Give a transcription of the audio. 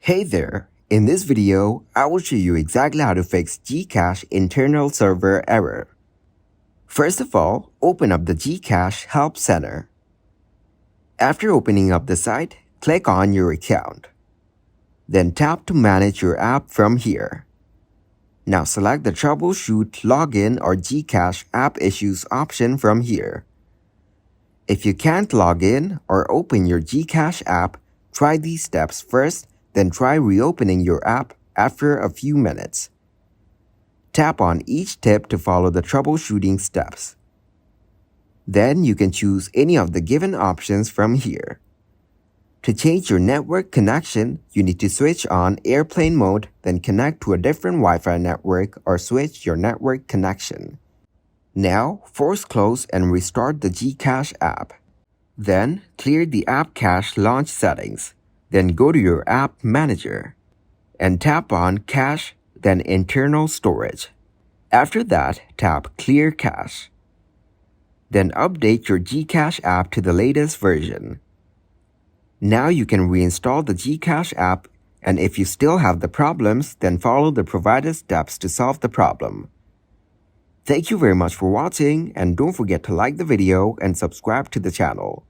Hey there! In this video, I will show you exactly how to fix GCash internal server error. First of all, open up the GCash Help Center. After opening up the site, click on your account. Then tap to manage your app from here. Now select the Troubleshoot Login or GCash App Issues option from here. If you can't log in or open your GCash app, try these steps first, then try reopening your app after a few minutes. Tap on each tip to follow the troubleshooting steps. Then you can choose any of the given options from here. To change your network connection, you need to switch on airplane mode, then connect to a different Wi-Fi network or switch your network connection. Now, force close and restart the GCash app. Then, clear the app cache launch settings. Then go to your app manager and tap on Cache, then Internal Storage. After that, tap Clear Cache. Then update your GCash app to the latest version. Now you can reinstall the GCash app, and if you still have the problems, then follow the provided steps to solve the problem. Thank you very much for watching, and don't forget to like the video and subscribe to the channel.